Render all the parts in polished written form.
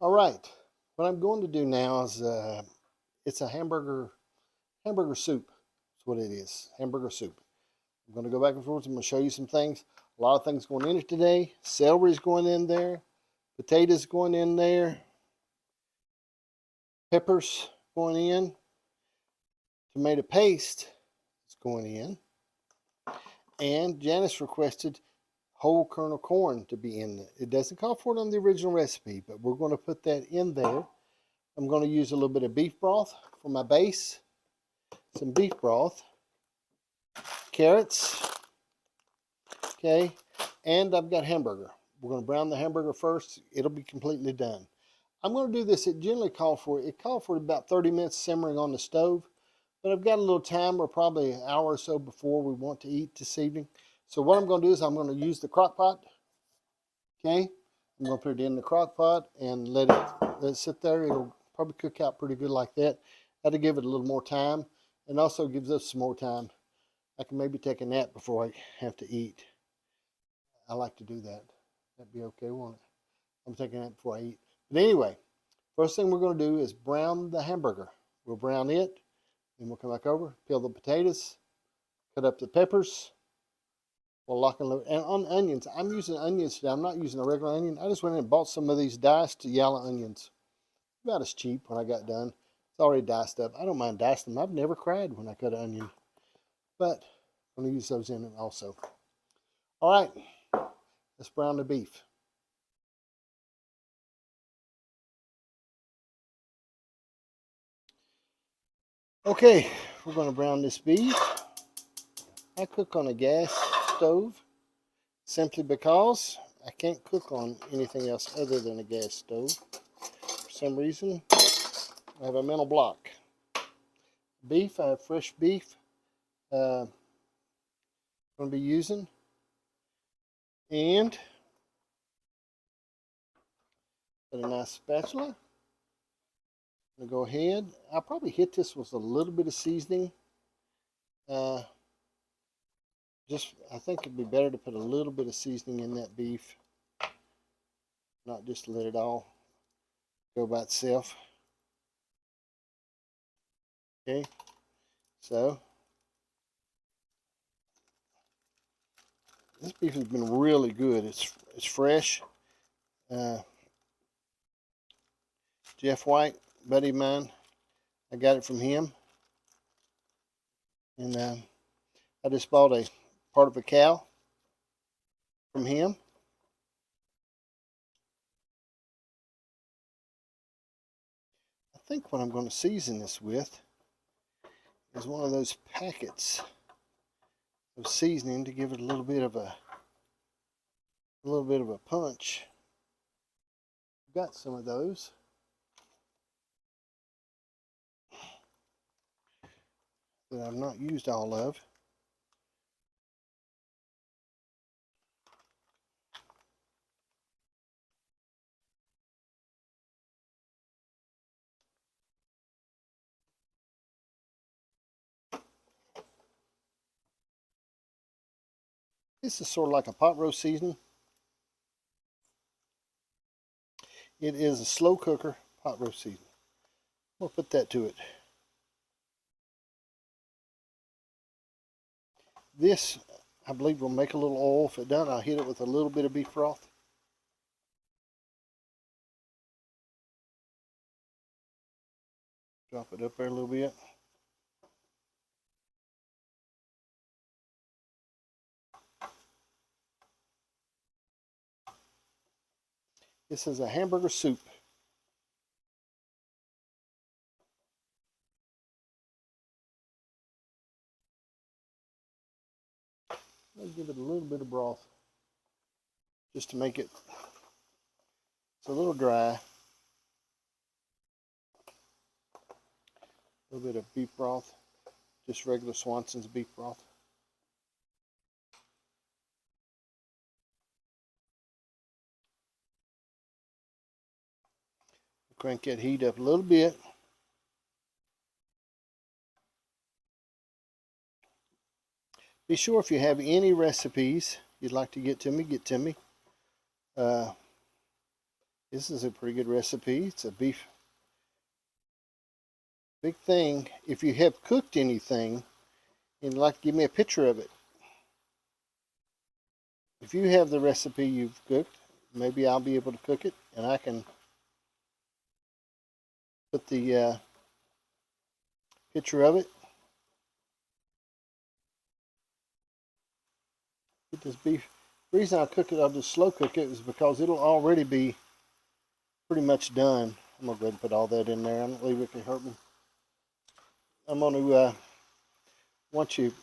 All right, what I'm going to do now is it's a hamburger soup. That's what it is, hamburger soup. I'm going to go back and forth. I'm going to show you some things. A lot of things going in it today. Celery's going in there. Potatoes going in there. Peppers going in. Tomato paste is going in. And Janice requested whole kernel corn to be in it. It doesn't call for it on the original recipe, but we're going to put that in there. I'm going to use a little bit of beef broth for my base. Some beef broth. Carrots. Okay. And I've got hamburger. We're going to brown the hamburger first. It'll be completely done. I'm going to do this. It called for about 30 minutes simmering on the stove. But I've got a little time. We're probably an hour or so before we want to eat this evening. So what I'm going to do is I'm going to use the crock pot. Okay. I'm going to put it in the crock pot and let it sit there. It'll probably cook out pretty good like that. That'll give it a little more time, and also gives us some more time. I can maybe take a nap before I have to eat. I like to do that. That'd be okay, won't it? I'm taking a nap before I eat. But anyway, first thing we're going to do is brown the hamburger. We'll brown it, then we'll come back over, peel the potatoes, cut up the peppers. We'll lock and load. And on onions, I'm using onions today. I'm not using a regular onion. I just went in and bought some of these diced yellow onions. About as cheap when I got done. It's already diced up. I don't mind dicing them. I've never cried when I cut an onion. But I'm going to use those in it also. All right. Let's brown the beef. Okay. We're going to brown this beef. I cook on a gas stove simply because I can't cook on anything else other than a gas stove. For some reason, I have a mental block. Beef, I have fresh beef. I'm going to be using. And got a nice spatula. I'm going to go ahead. I'll probably hit this with a little bit of seasoning. I think it'd be better to put a little bit of seasoning in that beef. Not just let it all go by itself. Okay. So this beef has been really good. It's fresh. Jeff White, buddy of mine, I got it from him. And I just bought a part of a cow from him. I think what I'm going to season this with is one of those packets of seasoning to give it a little bit of a punch. Got some of those. That I've not used all of. This is sort of like a pot roast seasoning. It is a slow cooker pot roast seasoning. We'll put that to it. This, I believe, will make a little oil. If it doesn't, I'll hit it with a little bit of beef broth. Drop it up there a little bit. This is a hamburger soup. I'll give it a little bit of broth just to make it, it's a little dry. A little bit of beef broth, just regular Swanson's beef broth. Crank that heat up a little bit. Be sure if you have any recipes you'd like to get to me, get to me. This is a pretty good recipe. It's a beef. Big thing, if you have cooked anything and you'd like to give me a picture of it. If you have the recipe you've cooked, maybe I'll be able to cook it and I can put the picture of it. Get this beef. The reason I cook it, I'll just slow cook it, is because it'll already be pretty much done. I'm going to go ahead and put all that in there. I don't believe it can hurt me. I'm going to,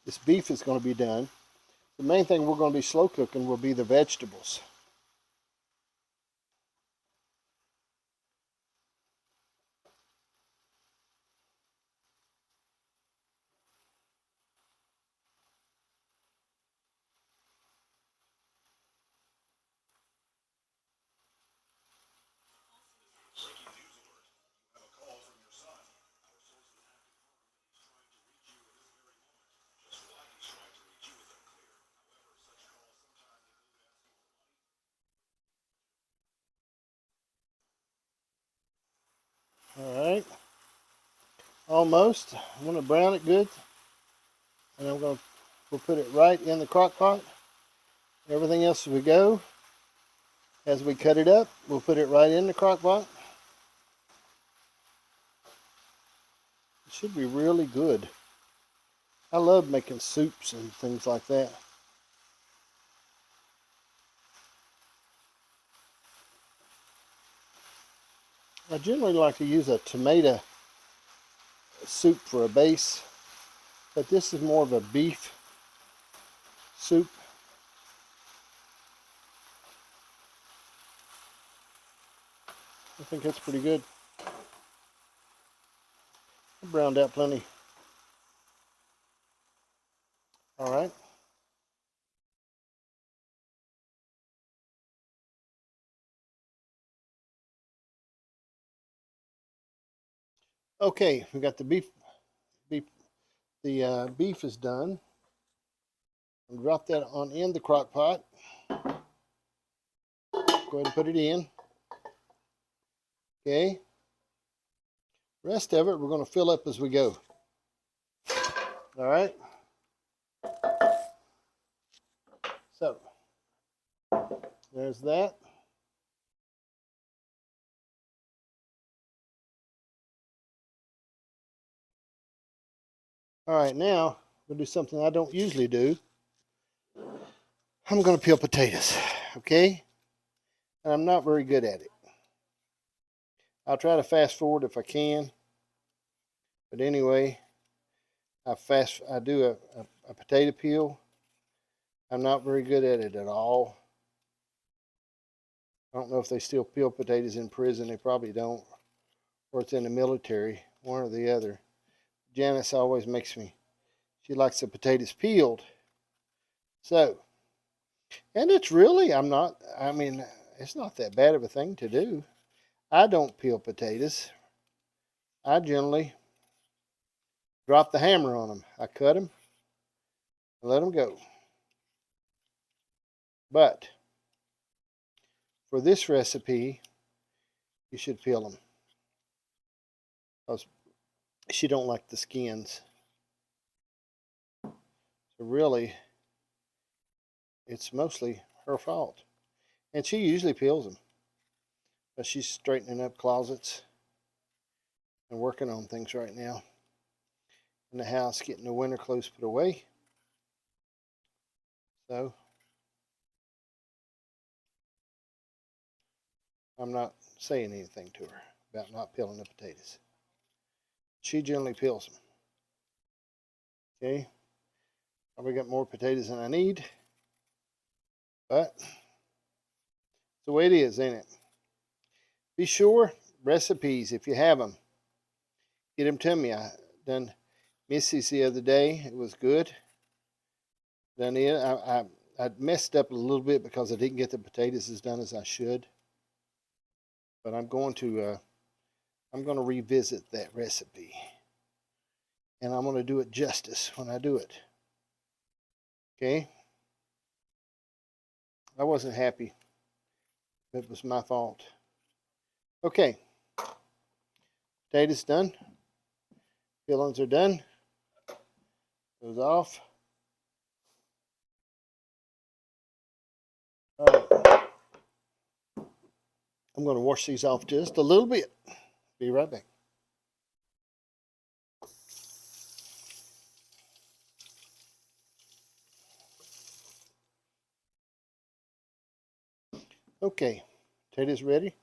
this beef is going to be done. The main thing we're going to be slow cooking will be the vegetables. Alright, almost. I'm going to brown it good, and we'll put it right in the crock pot. Everything else as we go, as we cut it up, we'll put it right in the crock pot. It should be really good. I love making soups and things like that. I generally like to use a tomato soup for a base, but this is more of a beef soup. I think that's pretty good. I browned out plenty. Alright. Okay, we got the beef. The beef is done. I'll drop that on in the crock pot. Go ahead and put it in. Okay. Rest of it we're going to fill up as we go. All right. So there's that. All right, now we'll do something I don't usually do. I'm going to peel potatoes, okay? And I'm not very good at it. I'll try to fast forward if I can. But anyway, I do a potato peel. I'm not very good at it at all. I don't know if they still peel potatoes in prison. They probably don't. Or it's in the military, one or the other. Janice always makes me, she likes the potatoes peeled. So, and it's really, it's not that bad of a thing to do. I don't peel potatoes. I generally drop the hammer on them. I cut them and let them go. But for this recipe, you should peel them, because she don't like the skins. So really, it's mostly her fault. And she usually peels them. But she's straightening up closets and working on things right now in the house, getting the winter clothes put away. So I'm not saying anything to her about not peeling the potatoes. She generally peels them. Okay. Probably got more potatoes than I need. But it's the way it is, ain't it? Be sure, recipes, if you have them, get them to me. I done Missy's the other day. It was good. Done it. I messed up a little bit because I didn't get the potatoes as done as I should. But I'm going to revisit that recipe. And I'm going to do it justice when I do it. Okay? I wasn't happy. It was my fault. Okay, potatoes done. Fillings are done. Goes off. All right. I'm going to wash these off just a little bit. Be right back. Okay, potatoes ready.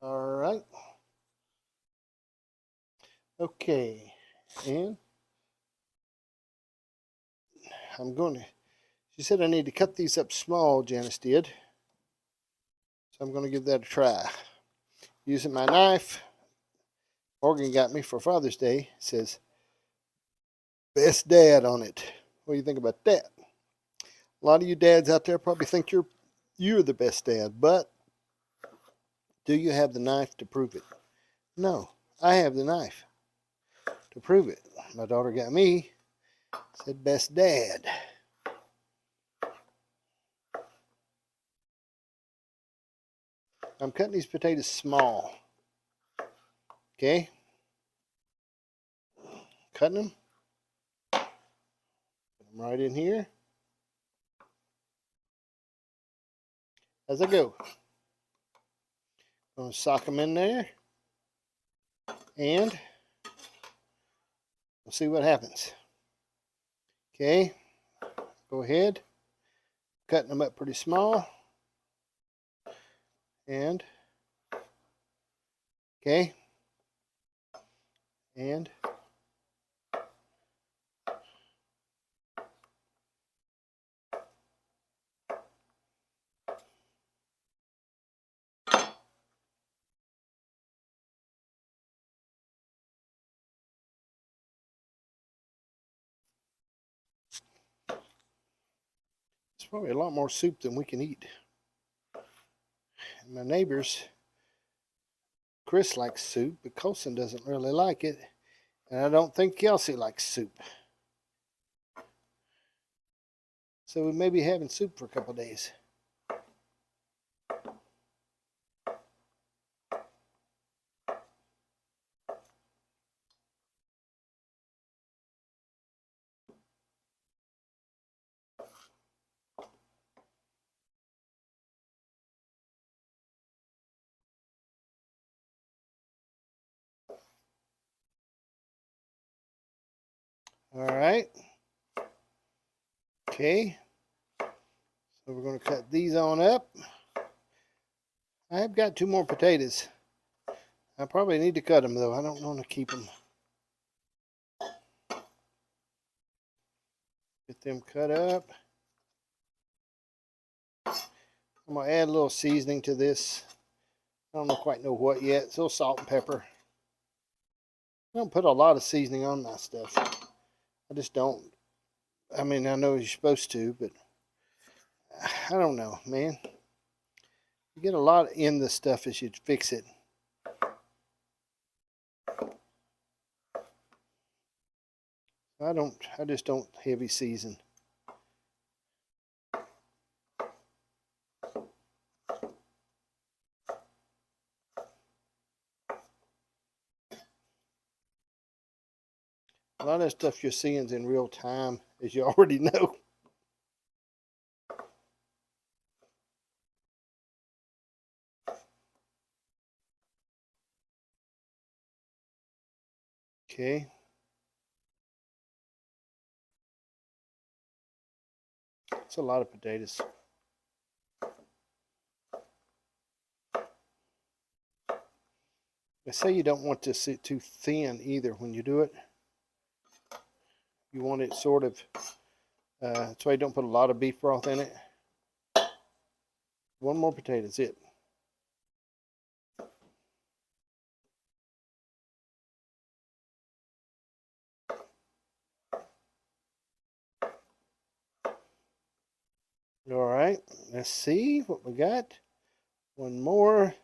All right. Okay, and I'm going to, she said I need to cut these up small, Janice did. So I'm going to give that a try. Using my knife, Morgan got me for Father's Day. It says, best dad on it. What do you think about that? A lot of you dads out there probably think you're the best dad, but do you have the knife to prove it? No, I have the knife to prove it. My daughter got me, said best dad. I'm cutting these potatoes small. Okay? Cutting them. Put them right in here. As I go. Gonna sock them in there. And we'll see what happens. Okay? Go ahead. Cutting them up pretty small. And okay. And it's probably a lot more soup than we can eat. And my neighbors, Chris likes soup, but Colson doesn't really like it. And I don't think Kelsey likes soup. So we may be having soup for a couple days. All right. Okay. So we're going to cut these on up. I've got 2 more potatoes. I probably need to cut them though. I don't want to keep them. Get them cut up. I'm going to add a little seasoning to this. I don't quite know what yet. It's a little salt and pepper. I don't put a lot of seasoning on my stuff. I just don't. I mean, I know you're supposed to, but I don't know, man. You get a lot in the stuff as you fix it. I just don't heavy season. A lot of that stuff you're seeing is in real time, as you already know. Okay. It's a lot of potatoes. They say you don't want to sit too thin either when you do it. You want it sort of, that's why you don't put a lot of beef broth in it. 1 more potato is it. All right, let's see what we got. 1 more.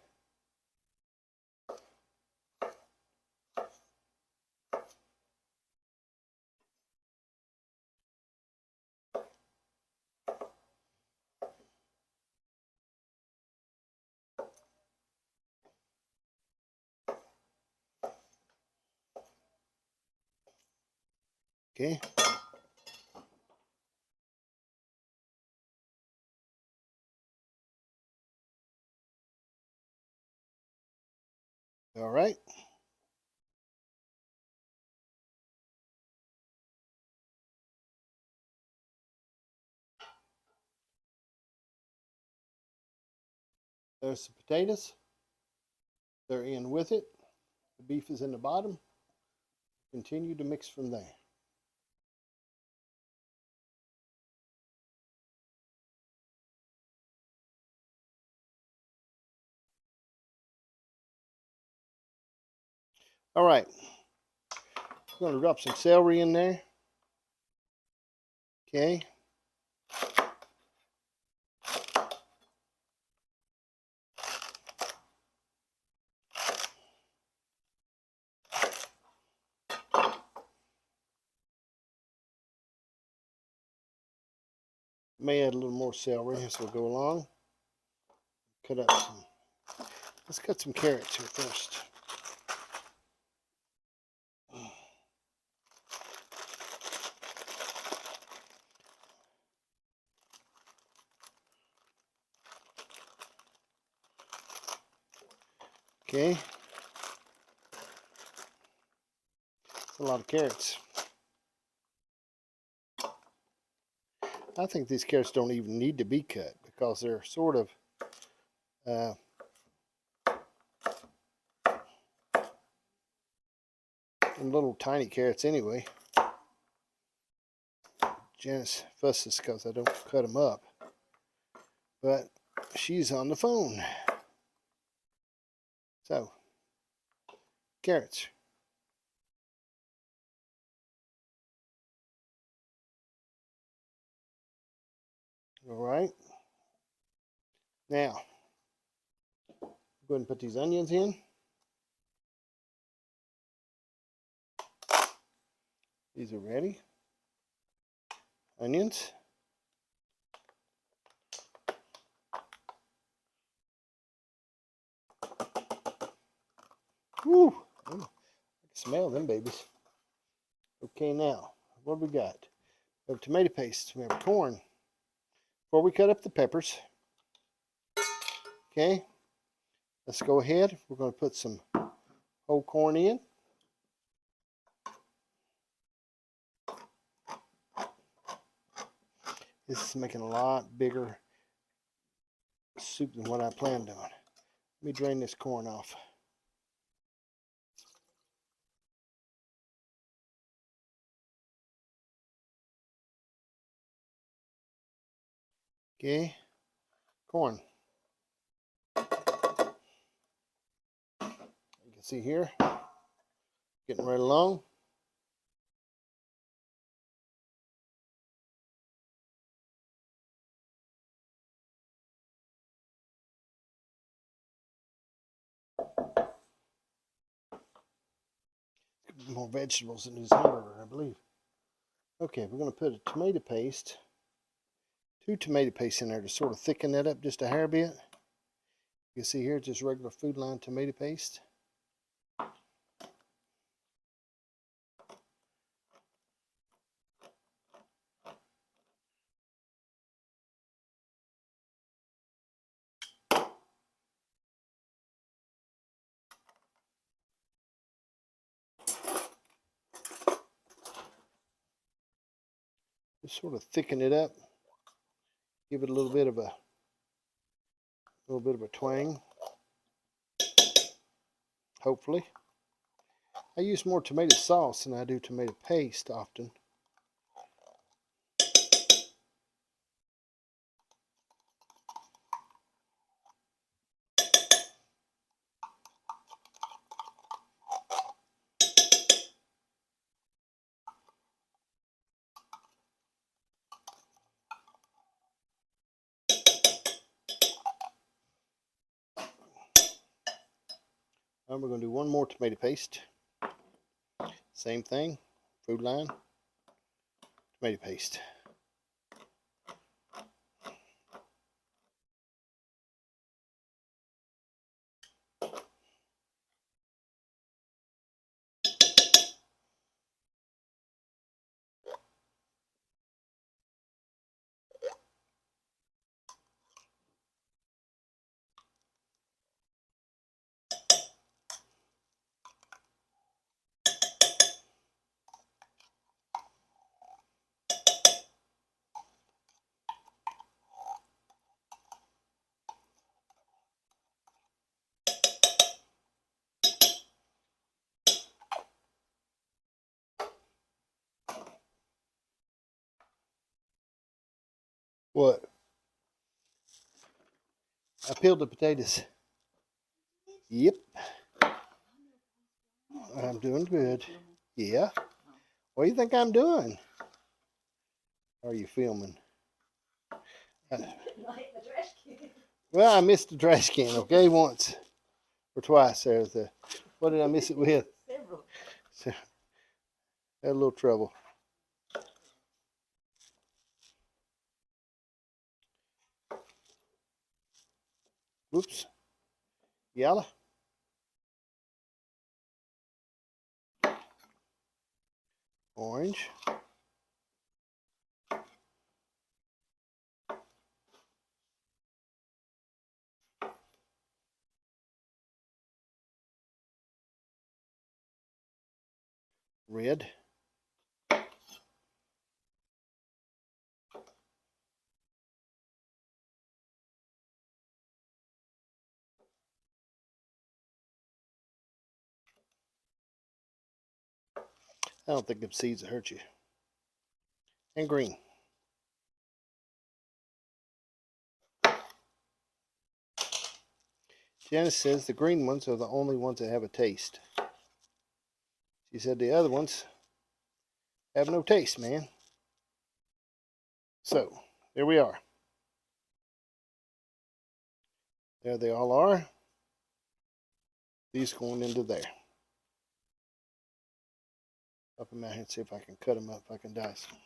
Okay. All right. There's the potatoes. They're in with it. The beef is in the bottom. Continue to mix from there. All right. I'm going to drop some celery in there. Okay. May add a little more celery as we go along. Cut up some. Let's cut some carrots here first. Okay. That's a lot of carrots. I think these carrots don't even need to be cut because they're sort of little tiny carrots anyway. Janice fusses because I don't cut them up, but she's on the phone. So, carrots. All right. Now, go ahead and put these onions in. These are ready. Onions. Woo! I can smell them babies. Okay, now, what do we got? We have tomato paste. We have corn. Before we cut up the peppers, okay, let's go ahead. We're going to put some whole corn in. This is making a lot bigger soup than what I planned on. Let me drain this corn off. Okay, corn. You can see here, getting right along. More vegetables in this hamburger, I believe. Okay, we're going to put a tomato paste, 2 tomato pastes in there to sort of thicken that up just a hair bit. You can see here, just regular Food Line tomato paste. Just sort of thicken it up. Give it a little bit of a twang. Hopefully. I use more tomato sauce than I do tomato paste often. And we're going to do one more tomato paste. Same thing, Food Line, tomato paste. What? I peeled the potatoes. Yep. I'm doing good. Yeah. What do you think I'm doing? Are you filming? Well, I missed the trash can, okay, once or twice there. What did I miss it with? Several. So, had a little trouble. Whoops. Yellow. Orange. Red. I don't think them seeds will hurt you. And green. Janice says the green ones are the only ones that have a taste. She said the other ones have no taste, man. So, there we are. There they all are. These going into there. Up them out here and see if I can cut them up, if I can dice them.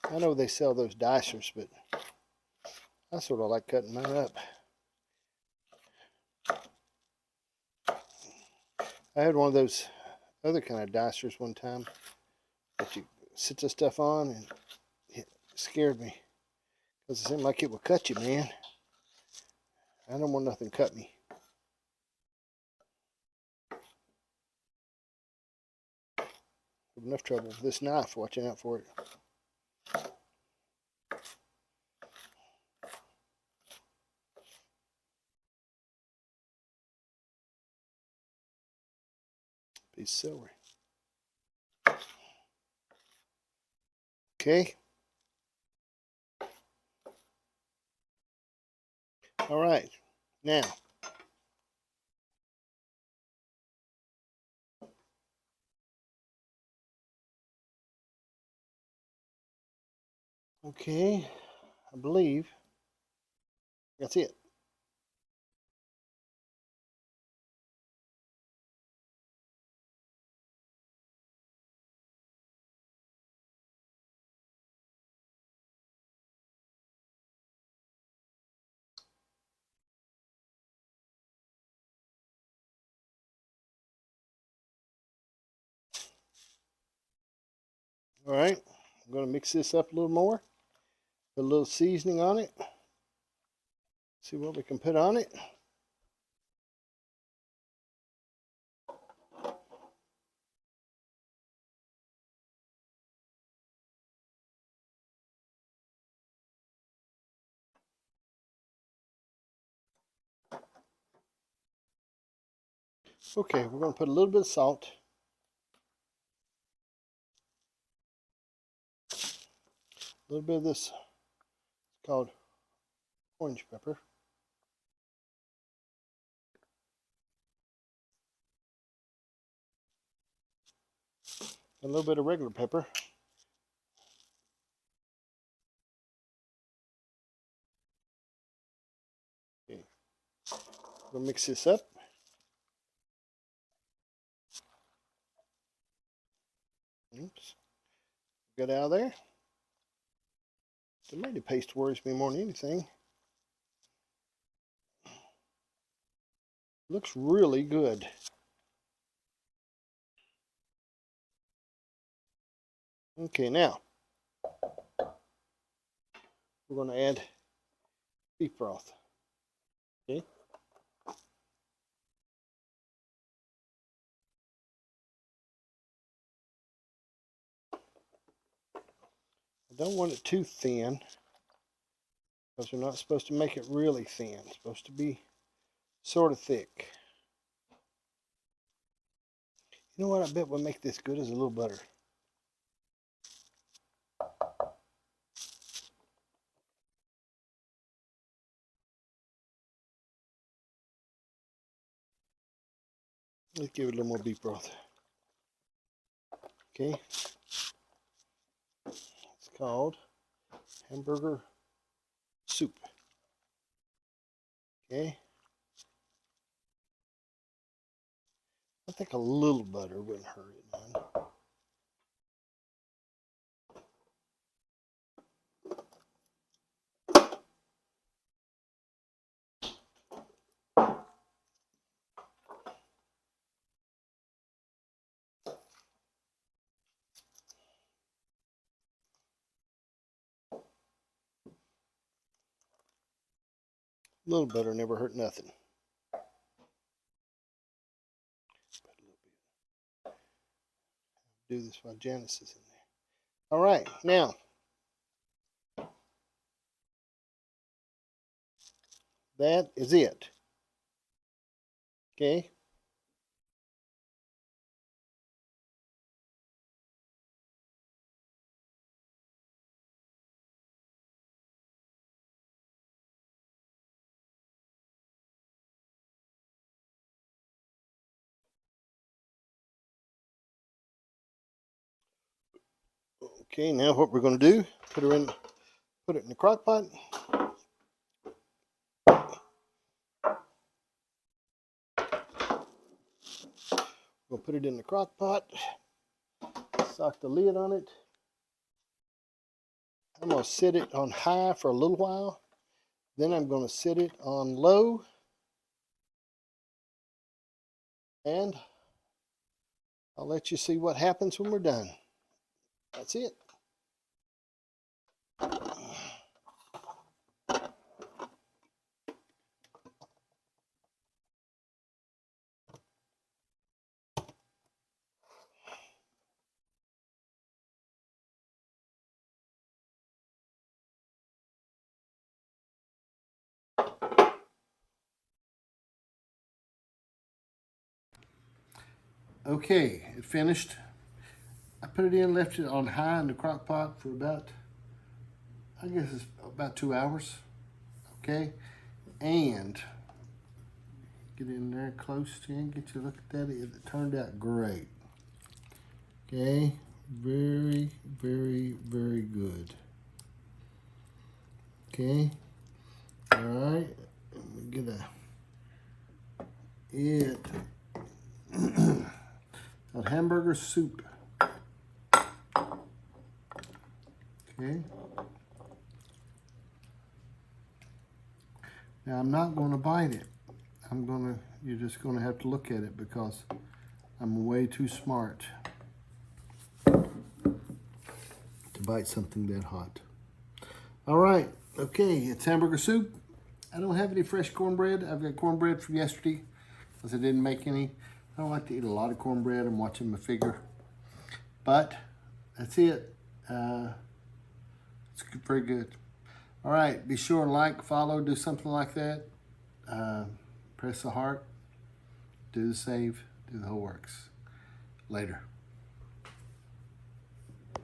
I know they sell those dicers, but I sort of like cutting mine up. I had one of those other kind of dicers one time that you sit the stuff on, and it scared me because it seemed like it would cut you, man. I don't want nothing cut me. I have enough trouble with this knife watching out for it. Piece of celery. Okay. All right. Now, okay, I believe that's it. All right, I'm going to mix this up a little more. Put a little seasoning on it. See what we can put on it. Okay, we're going to put a little bit of salt. A little bit of this, it's called orange pepper. A little bit of regular pepper. Okay, we'll mix this up. Oops, get out of there. Tomato paste worries me more than anything. Looks really good. Okay, now we're going to add beef broth. Okay. I don't want it too thin because we're not supposed to make it really thin. It's supposed to be sort of thick. You know what I bet would make this good is a little butter. Let's give it a little more beef broth. Okay. It's called Hamburger Soup. Okay. I think a little butter wouldn't hurt it none. A little butter never hurt nothing. Do this while Janice is in there. All right, now that is it. Okay. Okay, now what we're going to do, put it in the crock pot. We'll put it in the crock pot, sock the lid on it. I'm going to set it on high for a little while. Then I'm going to set it on low. And I'll let you see what happens when we're done. That's it. Okay, it finished. I put it in, left it on high in the crock pot for about, I guess it's about 2 hours. Okay, and get in there close to it, get you a look at that. It turned out great. Okay, very, very, very good. Okay, all right, let me get a hamburger soup. Okay. Now I'm not going to bite it. You're just going to have to look at it because I'm way too smart to bite something that hot. All right, okay, it's hamburger soup. I don't have any fresh cornbread. I've got cornbread from yesterday because I didn't make any. I don't like to eat a lot of cornbread. I'm watching my figure. But that's it. It's very good. All right, be sure and like, follow, do something like that. Press the heart, do the save, do the whole works. Later.